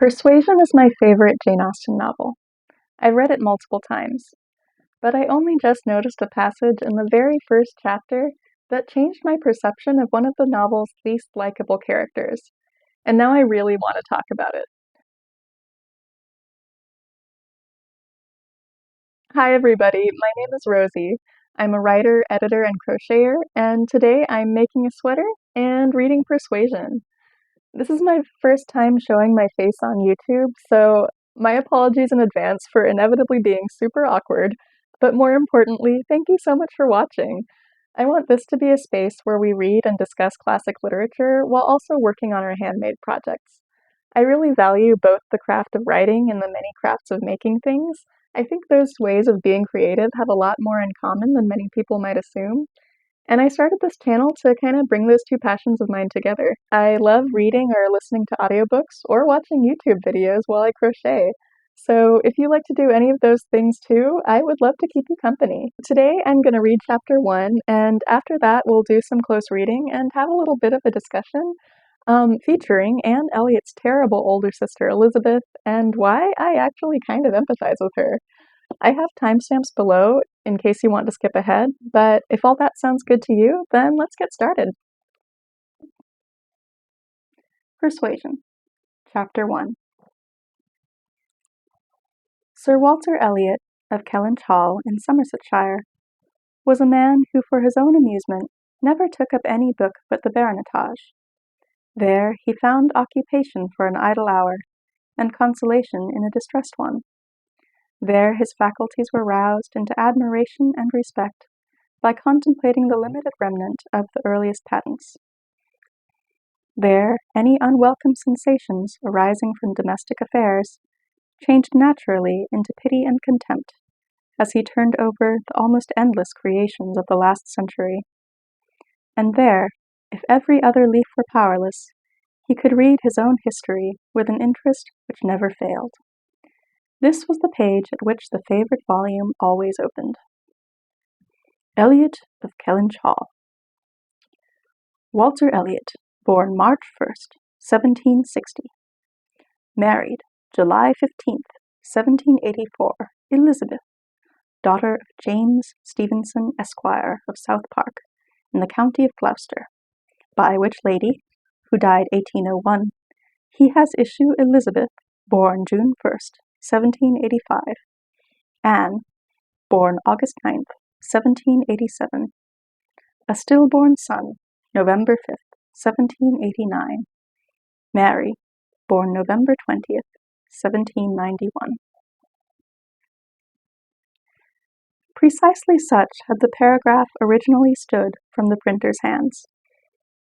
Persuasion is my favorite Jane Austen novel. I've read it multiple times, but I only just noticed a passage in the very first chapter that changed my perception of one of the novel's least likable characters, and now I really want to talk about it. Hi everybody, my name is Rosie. I'm a writer, editor, and crocheter, and today I'm making a sweater and reading Persuasion. This is my first time showing my face on YouTube, so my apologies in advance for inevitably being super awkward, but more importantly, thank you so much for watching. I want this to be a space where we read and discuss classic literature while also working on our handmade projects. I really value both the craft of writing and the many crafts of making things. I think those ways of being creative have a lot more in common than many people might assume. And I started this channel to kind of bring those two passions of mine together. I love reading or listening to audiobooks or watching YouTube videos while I crochet. So if you like to do any of those things too, I would love to keep you company. Today I'm going to read chapter 1, and after that we'll do some close reading and have a little bit of a discussion featuring Anne Elliot's terrible older sister Elizabeth and why I actually kind of empathize with her. I have timestamps below in case you want to skip ahead, but if all that sounds good to you, then let's get started. Persuasion, Chapter 1. Sir Walter Elliot of Kellynch Hall in Somersetshire was a man who for his own amusement never took up any book but the baronetage. There he found occupation for an idle hour, and consolation in a distressed one. There his faculties were roused into admiration and respect by contemplating the limited remnant of the earliest patents. There any unwelcome sensations arising from domestic affairs changed naturally into pity and contempt as he turned over the almost endless creations of the last century. And there, if every other leaf were powerless, he could read his own history with an interest which never failed. This was the page at which the favorite volume always opened. Elliot of Kellynch Hall. Walter Elliot, born March 1st, 1760. Married July 15th, 1784, Elizabeth, daughter of James Stevenson, Esquire, of South Park, in the county of Gloucester, by which lady, who died 1801, he has issue Elizabeth, born June 1st, 1785, Anne, born August 9th, 1787, a stillborn son, November 5th, 1789, Mary, born November 20th, 1791. Precisely such had the paragraph originally stood from the printer's hands,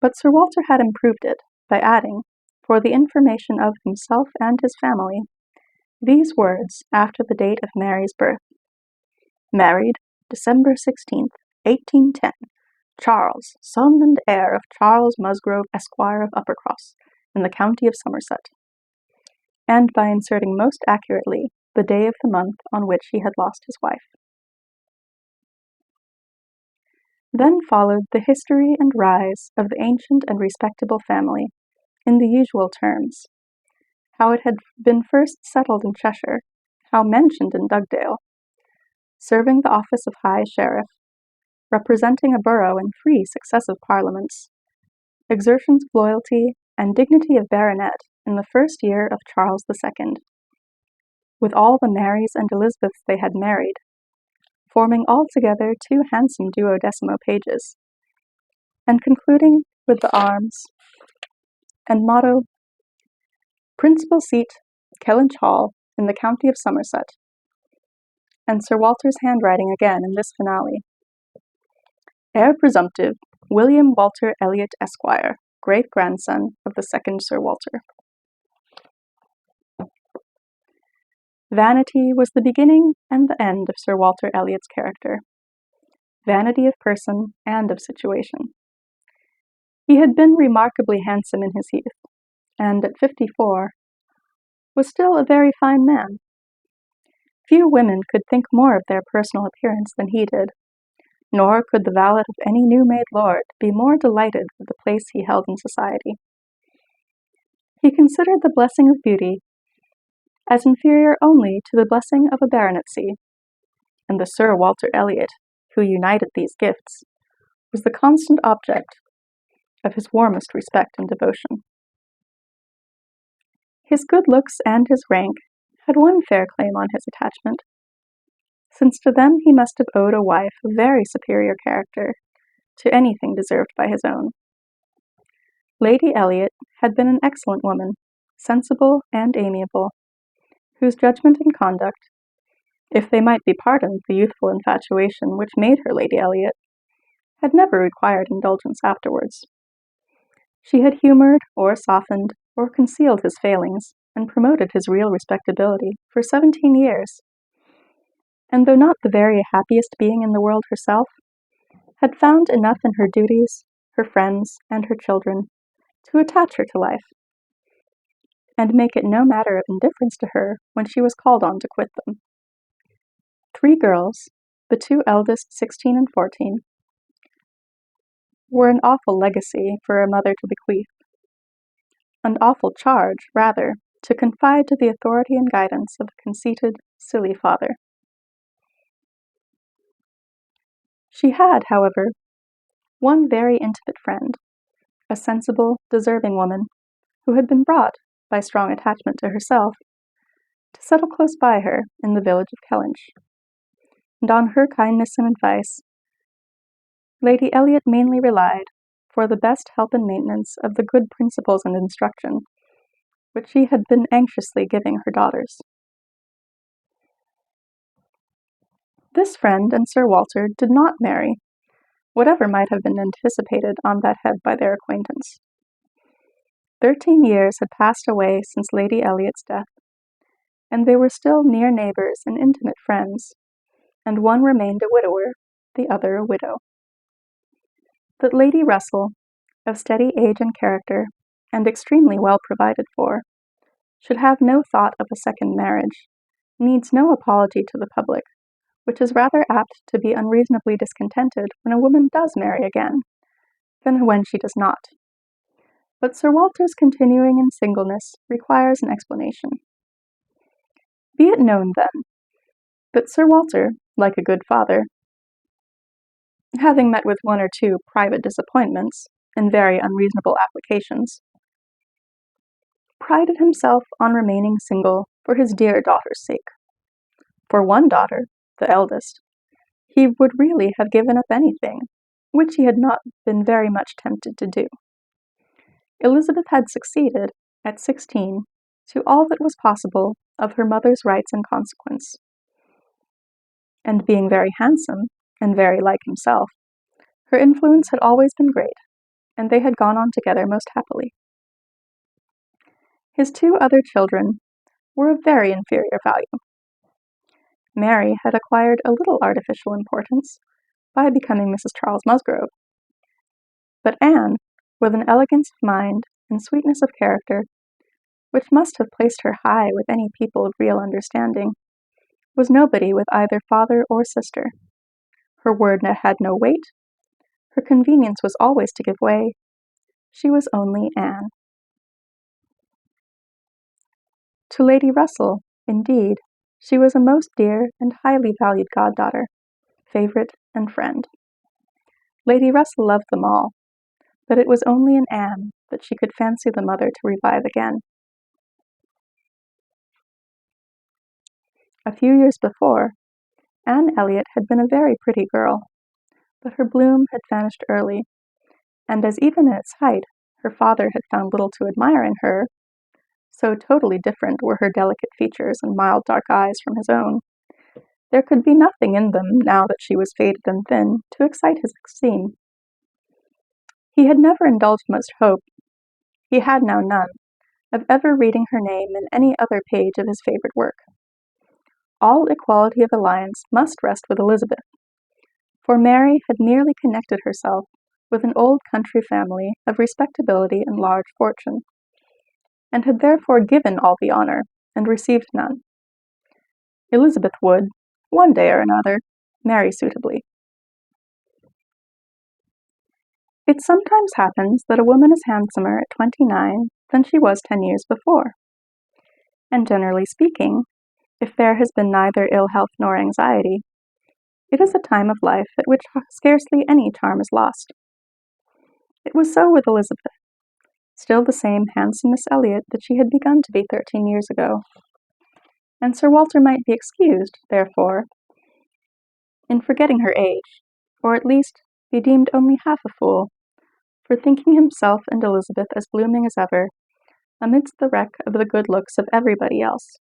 but Sir Walter had improved it by adding, for the information of himself and his family, these words after the date of Mary's birth. Married December 16th, 1810, Charles, son and heir of Charles Musgrove, Esquire of Uppercross, in the county of Somerset, and by inserting most accurately the day of the month on which he had lost his wife. Then followed the history and rise of the ancient and respectable family, in the usual terms. How it had been first settled in Cheshire, how mentioned in Dugdale, serving the office of High Sheriff, representing a borough in 3 successive parliaments, exertions of loyalty and dignity of baronet in the first year of Charles II, with all the Marys and Elizabeths they had married, forming altogether 2 handsome 12mo pages, and concluding with the arms and motto, Principal Seat, Kellynch Hall, in the county of Somerset, and Sir Walter's handwriting again in this finale. Heir presumptive, William Walter Elliot, Esquire, great-grandson of the second Sir Walter. Vanity was the beginning and the end of Sir Walter Elliot's character. Vanity of person and of situation. He had been remarkably handsome in his youth, and at 54 was still a very fine man. Few women could think more of their personal appearance than he did, nor could the valet of any new-made lord be more delighted with the place he held in society. He considered the blessing of beauty as inferior only to the blessing of a baronetcy, and the Sir Walter Elliot, who united these gifts, was the constant object of his warmest respect and devotion. His good looks and his rank had one fair claim on his attachment, since to them he must have owed a wife of very superior character to anything deserved by his own. Lady Elliot had been an excellent woman, sensible and amiable, whose judgment and conduct, if they might be pardoned the youthful infatuation which made her Lady Elliot, had never required indulgence afterwards. She had humoured, or softened, or concealed his failings, and promoted his real respectability for 17 years, and though not the very happiest being in the world herself, had found enough in her duties, her friends, and her children to attach her to life, and make it no matter of indifference to her when she was called on to quit them. 3 girls, the 2 eldest 16 and 14, were an awful legacy for a mother to bequeath, an awful charge, rather, to confide to the authority and guidance of a conceited, silly father. She had, however, one very intimate friend, a sensible, deserving woman, who had been brought, by strong attachment to herself, to settle close by her in the village of Kellynch, and on her kindness and advice Lady Elliot mainly relied for the best help and maintenance of the good principles and instruction which she had been anxiously giving her daughters. This friend and Sir Walter did not marry, whatever might have been anticipated on that head by their acquaintance. 13 years had passed away since Lady Elliot's death, and they were still near neighbours and intimate friends, and one remained a widower, the other a widow. That Lady Russell, of steady age and character, and extremely well provided for, should have no thought of a second marriage, needs no apology to the public, which is rather apt to be unreasonably discontented when a woman does marry again, than when she does not. But Sir Walter's continuing in singleness requires an explanation. Be it known, then, that Sir Walter, like a good father, having met with 1 or 2 private disappointments, and very unreasonable applications, prided himself on remaining single for his dear daughter's sake. For one daughter, the eldest, he would really have given up anything, which he had not been very much tempted to do. Elizabeth had succeeded, at 16, to all that was possible of her mother's rights and consequence, and being very handsome, and very like himself, her influence had always been great, and they had gone on together most happily. His 2 other children were of very inferior value. Mary had acquired a little artificial importance by becoming Mrs. Charles Musgrove, but Anne, with an elegance of mind and sweetness of character, which must have placed her high with any people of real understanding, was nobody with either father or sister. Her word had no weight, her convenience was always to give way, she was only Anne. To Lady Russell, indeed, she was a most dear and highly valued goddaughter, favourite and friend. Lady Russell loved them all, but it was only in Anne that she could fancy the mother to revive again. A few years before, Anne Elliot had been a very pretty girl, but her bloom had vanished early, and as even in its height her father had found little to admire in her, so totally different were her delicate features and mild dark eyes from his own, there could be nothing in them, now that she was faded and thin, to excite his esteem. He had never indulged much hope, he had now none, of ever reading her name in any other page of his favourite work. All equality of alliance must rest with Elizabeth, for Mary had merely connected herself with an old country family of respectability and large fortune, and had therefore given all the honour, and received none. Elizabeth would, one day or another, marry suitably. It sometimes happens that a woman is handsomer at 29 than she was 10 years before. and generally speaking, if there has been neither ill health nor anxiety, it is a time of life at which scarcely any charm is lost. It was so with Elizabeth, still the same handsome Miss Elliot that she had begun to be 13 years ago, and Sir Walter might be excused, therefore, in forgetting her age, or at least be deemed only half a fool, for thinking himself and Elizabeth as blooming as ever, amidst the wreck of the good looks of everybody else,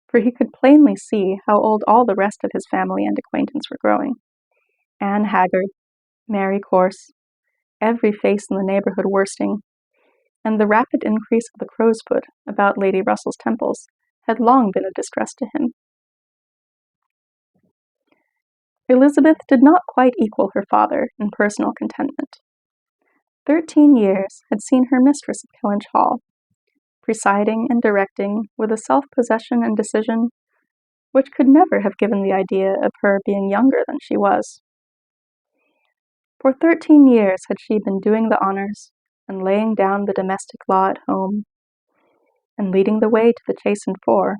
for he could plainly see how old all the rest of his family and acquaintance were growing. Anne haggard, Mary coarse, every face in the neighbourhood worsting, and the rapid increase of the crow's foot about Lady Russell's temples had long been a distress to him. Elizabeth did not quite equal her father in personal contentment. 13 years had seen her mistress of Kellynch Hall, presiding and directing with a self-possession and decision which could never have given the idea of her being younger than she was. For 13 years had she been doing the honours, and laying down the domestic law at home, and leading the way to the chastened four,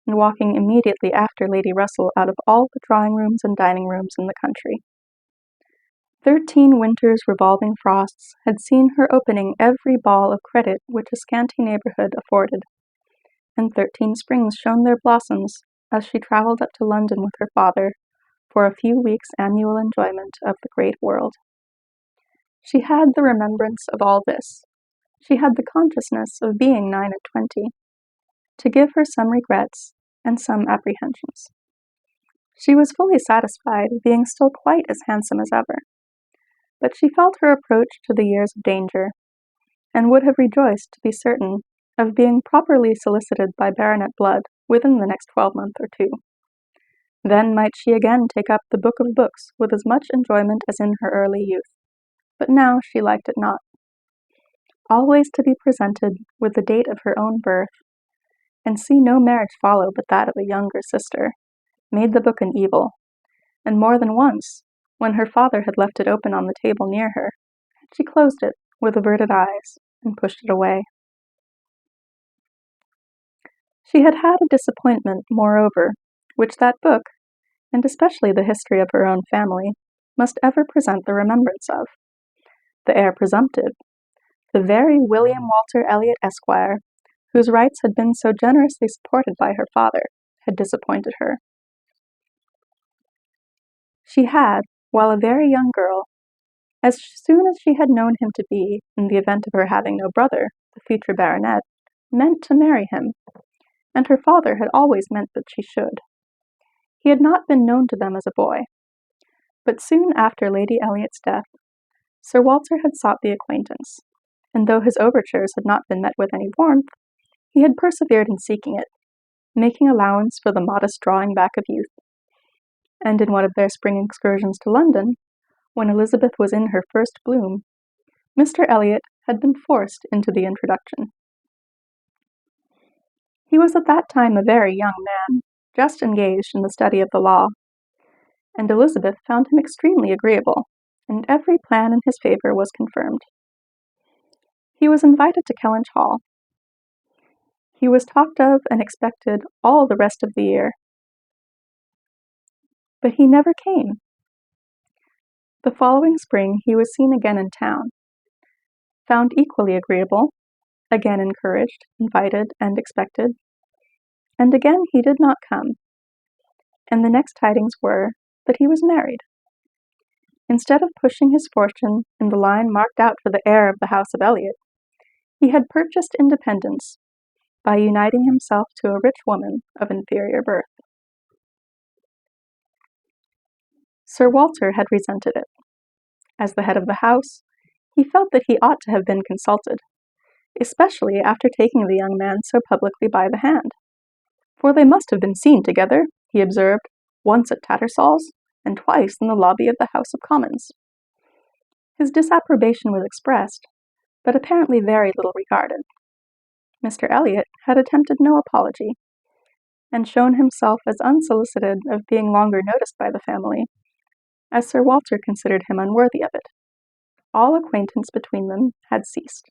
and walking immediately after Lady Russell out of all the drawing-rooms and dining-rooms in the country. 13 winters' revolving frosts had seen her opening every ball of credit which a scanty neighbourhood afforded, and 13 springs shone their blossoms as she travelled up to London with her father for a few weeks' annual enjoyment of the great world. She had the remembrance of all this. She had the consciousness of being 29, to give her some regrets and some apprehensions. She was fully satisfied, being still quite as handsome as ever, but she felt her approach to the years of danger, and would have rejoiced to be certain of being properly solicited by baronet blood within the next 12-month or 2. Then might she again take up the book of books with as much enjoyment as in her early youth, but now she liked it not. Always to be presented with the date of her own birth, and see no marriage follow but that of a younger sister, made the book an evil, and more than once, when her father had left it open on the table near her, she closed it with averted eyes and pushed it away. She had had a disappointment, moreover, which that book, and especially the history of her own family, must ever present the remembrance of. The heir presumptive, the very William Walter Elliot, Esquire, whose rights had been so generously supported by her father, had disappointed her. She had, while a very young girl, as soon as she had known him to be, in the event of her having no brother, the future baronet, meant to marry him, and her father had always meant that she should. He had not been known to them as a boy, but soon after Lady Elliot's death, Sir Walter had sought the acquaintance, and though his overtures had not been met with any warmth, he had persevered in seeking it, making allowance for the modest drawing back of youth. And in one of their spring excursions to London, when Elizabeth was in her first bloom, Mr. Elliot had been forced into the introduction. He was at that time a very young man, just engaged in the study of the law, and Elizabeth found him extremely agreeable, and every plan in his favour was confirmed. He was invited to Kellynch Hall. He was talked of and expected all the rest of the year, but he never came. The following spring he was seen again in town, found equally agreeable, again encouraged, invited, and expected, and again he did not come, and the next tidings were that he was married. Instead of pushing his fortune in the line marked out for the heir of the house of Elliot, he had purchased independence by uniting himself to a rich woman of inferior birth. Sir Walter had resented it. As the head of the house, he felt that he ought to have been consulted, especially after taking the young man so publicly by the hand. For they must have been seen together, he observed, once at Tattersall's, and twice in the lobby of the House of Commons. His disapprobation was expressed, but apparently very little regarded. Mr. Elliot had attempted no apology, and shown himself as unsolicited of being longer noticed by the family, as Sir Walter considered him unworthy of it. All acquaintance between them had ceased.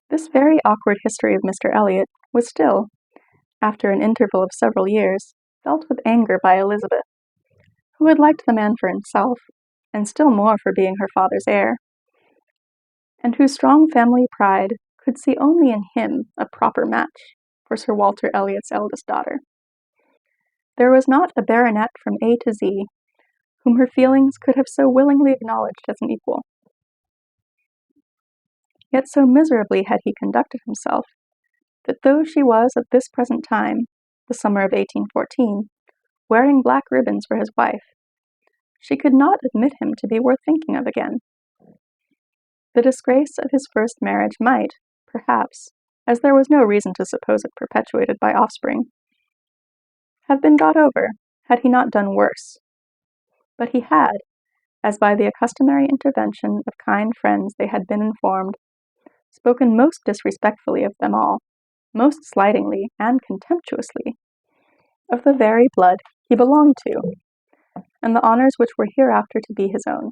This very awkward history of Mr. Elliot was still, after an interval of several years, felt with anger by Elizabeth, who had liked the man for himself, and still more for being her father's heir, and whose strong family pride could see only in him a proper match for Sir Walter Elliot's eldest daughter. There was not a baronet from A to Z whom her feelings could have so willingly acknowledged as an equal. Yet so miserably had he conducted himself, that though she was at this present time, the summer of 1814, wearing black ribbons for his wife, she could not admit him to be worth thinking of again. The disgrace of his first marriage might, perhaps, as there was no reason to suppose it perpetuated by offspring, have been got over, had he not done worse. But he had, as by the customary intervention of kind friends they had been informed, spoken most disrespectfully of them all, most slightingly and contemptuously, of the very blood he belonged to, and the honours which were hereafter to be his own.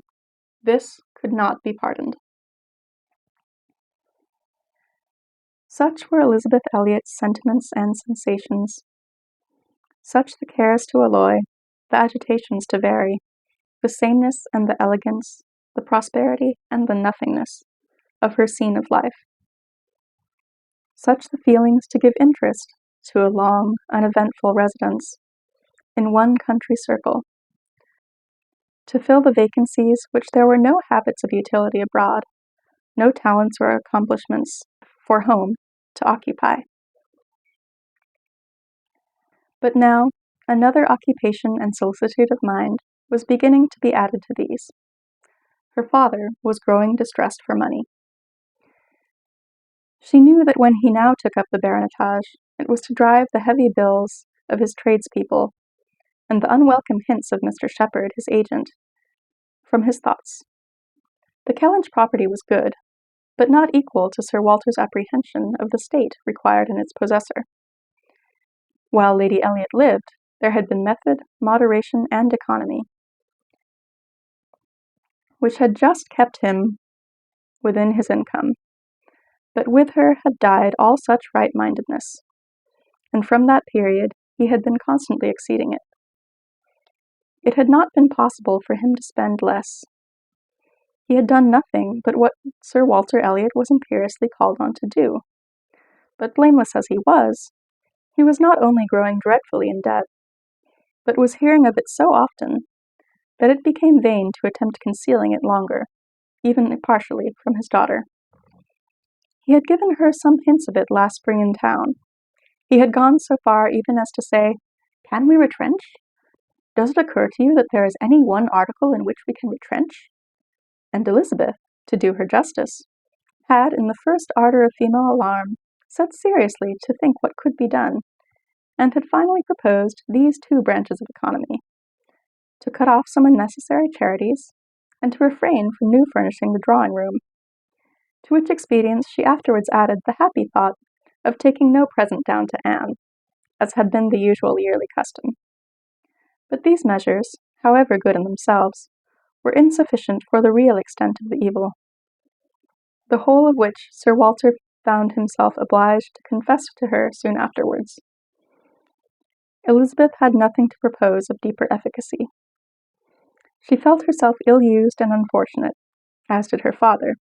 This could not be pardoned. Such were Elizabeth Elliot's sentiments and sensations, such the cares to alloy, the agitations to vary, the sameness and the elegance, the prosperity and the nothingness of her scene of life. Such the feelings to give interest to a long, uneventful residence in one country circle, to fill the vacancies which there were no habits of utility abroad, no talents or accomplishments for home to occupy. But now, another occupation and solicitude of mind was beginning to be added to these. Her father was growing distressed for money. She knew that when he now took up the baronetage, it was to drive the heavy bills of his tradespeople and the unwelcome hints of Mr. Shepherd, his agent, from his thoughts. The Kellynch property was good, but not equal to Sir Walter's apprehension of the state required in its possessor. While Lady Elliot lived, there had been method, moderation, and economy, which had just kept him within his income, but with her had died all such right-mindedness, and from that period he had been constantly exceeding it. It had not been possible for him to spend less. He had done nothing but what Sir Walter Elliot was imperiously called on to do, but blameless as he was not only growing dreadfully in debt, but was hearing of it so often that it became vain to attempt concealing it longer, even partially from his daughter. He had given her some hints of it last spring in town. He had gone so far even as to say, "Can we retrench? Does it occur to you that there is any one article in which we can retrench?" And Elizabeth, to do her justice, had, in the first ardour of female alarm, set seriously to think what could be done, and had finally proposed these two branches of economy: to cut off some unnecessary charities, and to refrain from new furnishing the drawing-room, to which expedients she afterwards added the happy thought of taking no present down to Anne, as had been the usual yearly custom. But these measures, however good in themselves, were insufficient for the real extent of the evil, the whole of which Sir Walter found himself obliged to confess to her soon afterwards. Elizabeth had nothing to propose of deeper efficacy. She felt herself ill-used and unfortunate, as did her father,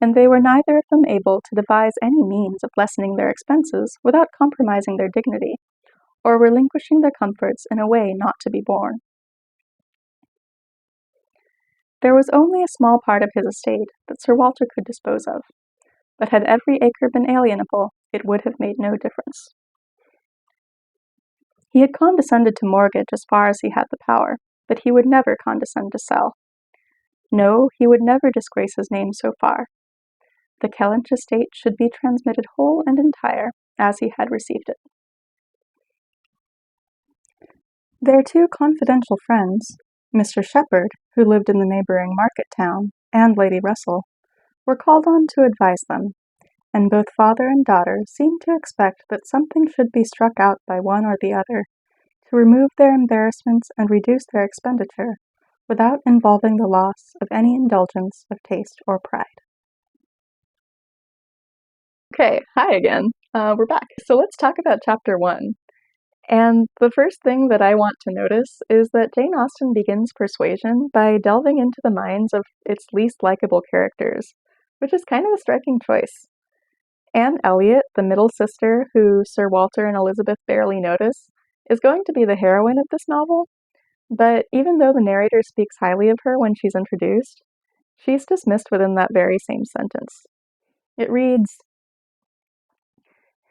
and they were neither of them able to devise any means of lessening their expenses without compromising their dignity, or relinquishing their comforts in a way not to be borne. There was only a small part of his estate that Sir Walter could dispose of, but had every acre been alienable, it would have made no difference. He had condescended to mortgage as far as he had the power, but he would never condescend to sell. No, he would never disgrace his name so far. The Kellynch estate should be transmitted whole and entire, as he had received it. Their two confidential friends, Mr. Shepherd, who lived in the neighbouring market town, and Lady Russell, were called on to advise them, and both father and daughter seemed to expect that something should be struck out by one or the other to remove their embarrassments and reduce their expenditure without involving the loss of any indulgence of taste or pride. Okay, hi again. We're back. So let's talk about chapter 1. And the first thing that I want to notice is that Jane Austen begins Persuasion by delving into the minds of its least likable characters, which is kind of a striking choice. Anne Elliot, the middle sister who Sir Walter and Elizabeth barely notice, is going to be the heroine of this novel, but even though the narrator speaks highly of her when she's introduced, she's dismissed within that very same sentence. It reads,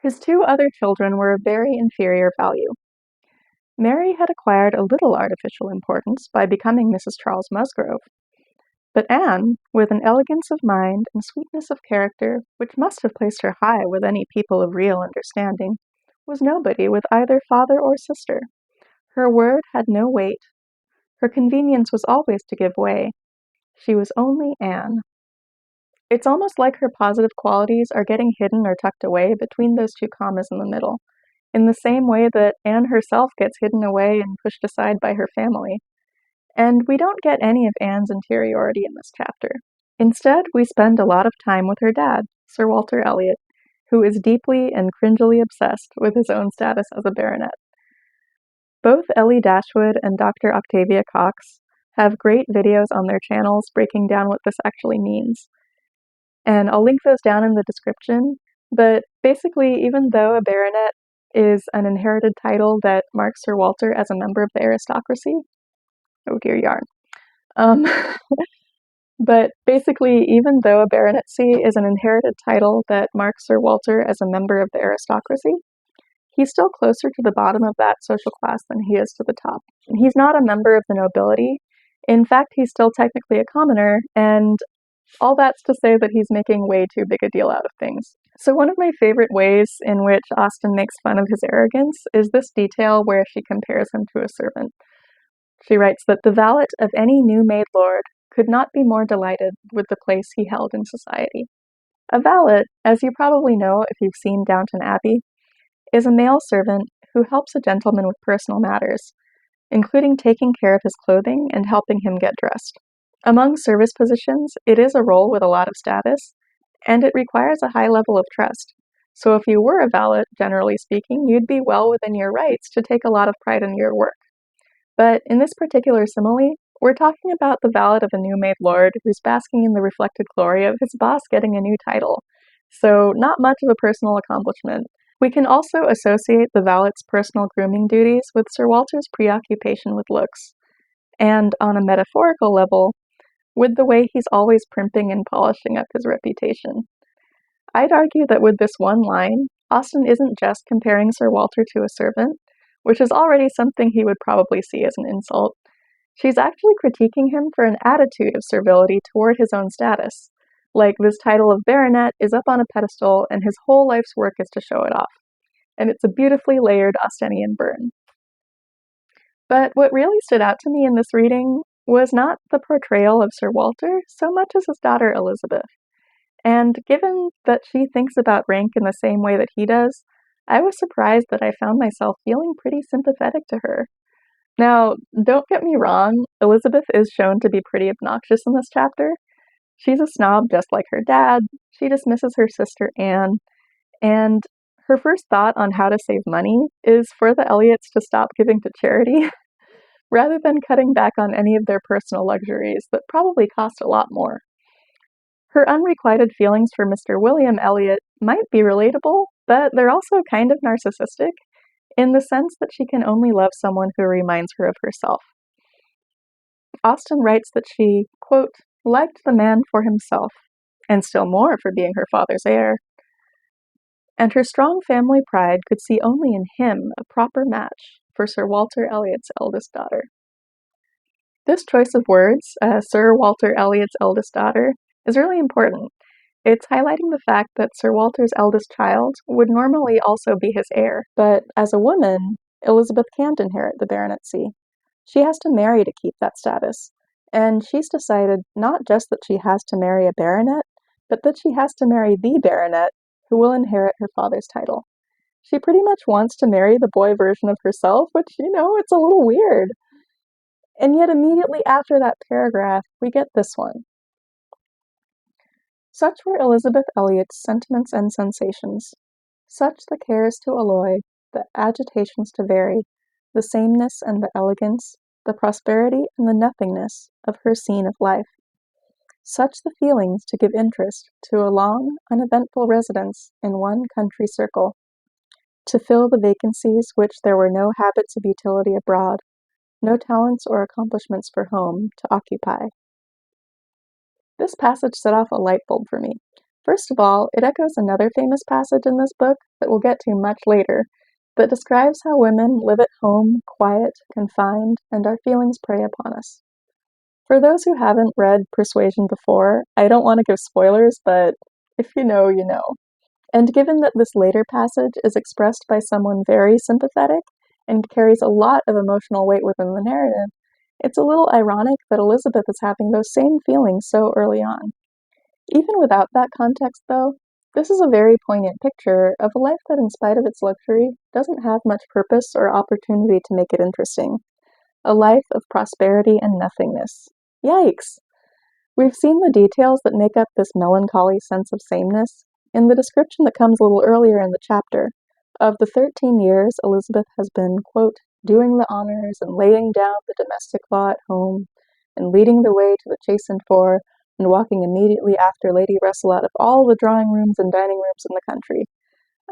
"His two other children were of very inferior value. Mary had acquired a little artificial importance by becoming Mrs. Charles Musgrove, but Anne, with an elegance of mind and sweetness of character which must have placed her high with any people of real understanding, was nobody with either father or sister. Her word had no weight. Her convenience was always to give way. She was only Anne." It's almost like her positive qualities are getting hidden or tucked away between those two commas in the middle, in the same way that Anne herself gets hidden away and pushed aside by her family. And we don't get any of Anne's interiority in this chapter. Instead, we spend a lot of time with her dad, Sir Walter Elliot, who is deeply and cringily obsessed with his own status as a baronet. Both Ellie Dashwood and Dr. Octavia Cox have great videos on their channels breaking down what this actually means. And I'll link those down in the description, but basically, even though a baronet is an inherited title that marks Sir Walter as a member of the aristocracy, oh dear yarn. But basically, even though a baronetcy is an inherited title that marks Sir Walter as a member of the aristocracy, he's still closer to the bottom of that social class than he is to the top. He's not a member of the nobility. In fact, he's still technically a commoner, and all that's to say that he's making way too big a deal out of things. So one of my favorite ways in which Austen makes fun of his arrogance is this detail where she compares him to a servant. She writes that the valet of any new-made lord could not be more delighted with the place he held in society. A valet, as you probably know if you've seen Downton Abbey, is a male servant who helps a gentleman with personal matters, including taking care of his clothing and helping him get dressed. Among service positions, it is a role with a lot of status, and it requires a high level of trust. So if you were a valet, generally speaking, you'd be well within your rights to take a lot of pride in your work. But in this particular simile, we're talking about the valet of a new-made lord who's basking in the reflected glory of his boss getting a new title. So not much of a personal accomplishment. We can also associate the valet's personal grooming duties with Sir Walter's preoccupation with looks, and on a metaphorical level, with the way he's always primping and polishing up his reputation. I'd argue that with this one line, Austen isn't just comparing Sir Walter to a servant, which is already something he would probably see as an insult. She's actually critiquing him for an attitude of servility toward his own status, like this title of baronet is up on a pedestal and his whole life's work is to show it off. And it's a beautifully layered Austenian burn. But what really stood out to me in this reading was not the portrayal of Sir Walter so much as his daughter Elizabeth. And given that she thinks about rank in the same way that he does, I was surprised that I found myself feeling pretty sympathetic to her. Now, don't get me wrong, Elizabeth is shown to be pretty obnoxious in this chapter. She's a snob just like her dad, she dismisses her sister Anne, and her first thought on how to save money is for the Elliots to stop giving to charity, rather than cutting back on any of their personal luxuries that probably cost a lot more. Her unrequited feelings for Mr. William Elliot might be relatable, but they're also kind of narcissistic, in the sense that she can only love someone who reminds her of herself. Austen writes that she, quote, liked the man for himself, and still more for being her father's heir, and her strong family pride could see only in him a proper match for Sir Walter Elliot's eldest daughter. This choice of words, Sir Walter Elliot's eldest daughter, is really important. It's highlighting the fact that Sir Walter's eldest child would normally also be his heir, but as a woman, Elizabeth can't inherit the baronetcy. She has to marry to keep that status, and she's decided not just that she has to marry a baronet, but that she has to marry the baronet who will inherit her father's title. She pretty much wants to marry the boy version of herself, which, it's a little weird. And yet immediately after that paragraph, we get this one. Such were Elizabeth Elliot's sentiments and sensations. Such the cares to alloy, the agitations to vary, the sameness and the elegance, the prosperity and the nothingness of her scene of life. Such the feelings to give interest to a long, uneventful residence in one country circle, to fill the vacancies which there were no habits of utility abroad, no talents or accomplishments for home to occupy. This passage set off a light bulb for me. First of all, it echoes another famous passage in this book that we'll get to much later, that describes how women live at home, quiet, confined, and our feelings prey upon us. For those who haven't read Persuasion before, I don't want to give spoilers, but if you know, you know. And given that this later passage is expressed by someone very sympathetic and carries a lot of emotional weight within the narrative, it's a little ironic that Elizabeth is having those same feelings so early on. Even without that context, though, this is a very poignant picture of a life that, in spite of its luxury, doesn't have much purpose or opportunity to make it interesting. A life of prosperity and nothingness. Yikes! We've seen the details that make up this melancholy sense of sameness in the description that comes a little earlier in the chapter. Of the 13 years Elizabeth has been, quote, doing the honors and laying down the domestic law at home, and leading the way to the chastened four, and walking immediately after Lady Russell out of all the drawing rooms and dining rooms in the country.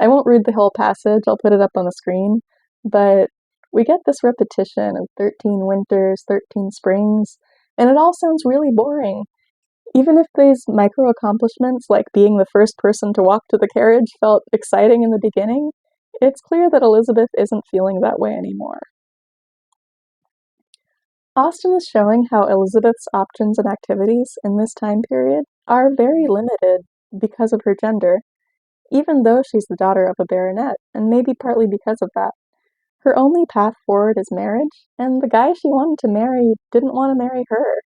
I won't read the whole passage, I'll put it up on the screen, but we get this repetition of 13 winters, 13 springs, and it all sounds really boring. Even if these micro accomplishments, like being the first person to walk to the carriage, felt exciting in the beginning, it's clear that Elizabeth isn't feeling that way anymore. Austen is showing how Elizabeth's options and activities in this time period are very limited because of her gender, even though she's the daughter of a baronet, and maybe partly because of that. Her only path forward is marriage, and the guy she wanted to marry didn't want to marry her.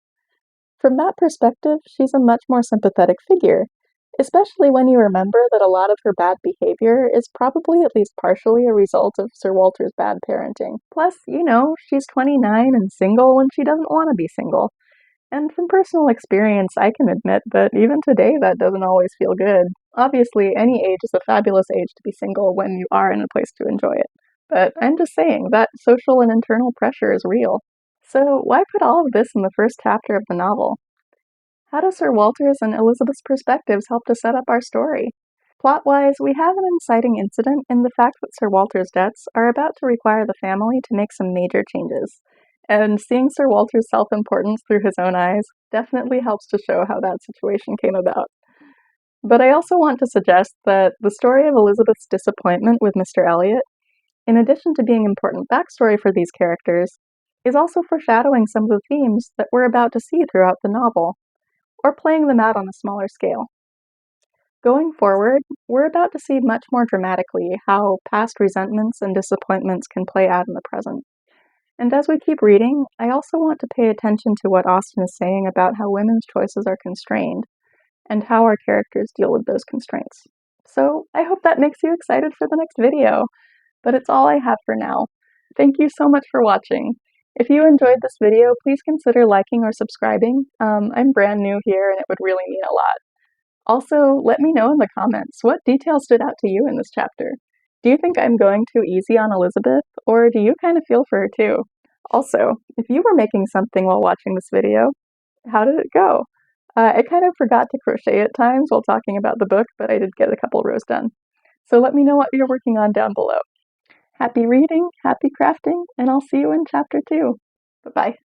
From that perspective, she's a much more sympathetic figure, especially when you remember that a lot of her bad behavior is probably at least partially a result of Sir Walter's bad parenting. Plus, she's 29 and single when she doesn't want to be single. And from personal experience, I can admit that even today that doesn't always feel good. Obviously, any age is a fabulous age to be single when you are in a place to enjoy it. But I'm just saying that social and internal pressure is real. So why put all of this in the first chapter of the novel? How do Sir Walter's and Elizabeth's perspectives help to set up our story? Plot-wise, we have an inciting incident in the fact that Sir Walter's debts are about to require the family to make some major changes, and seeing Sir Walter's self-importance through his own eyes definitely helps to show how that situation came about. But I also want to suggest that the story of Elizabeth's disappointment with Mr. Elliot, in addition to being important backstory for these characters, is also foreshadowing some of the themes that we're about to see throughout the novel, or playing them out on a smaller scale. Going forward, we're about to see much more dramatically how past resentments and disappointments can play out in the present. And as we keep reading, I also want to pay attention to what Austen is saying about how women's choices are constrained, and how our characters deal with those constraints. So I hope that makes you excited for the next video, but it's all I have for now. Thank you so much for watching. If you enjoyed this video, please consider liking or subscribing. I'm brand new here and it would really mean a lot. Also, let me know in the comments, what details stood out to you in this chapter? Do you think I'm going too easy on Elizabeth, or do you kind of feel for her too? Also, if you were making something while watching this video, how did it go? I kind of forgot to crochet at times while talking about the book, but I did get a couple rows done. So let me know what you're working on down below. Happy reading, happy crafting, and I'll see you in chapter 2. Bye-bye.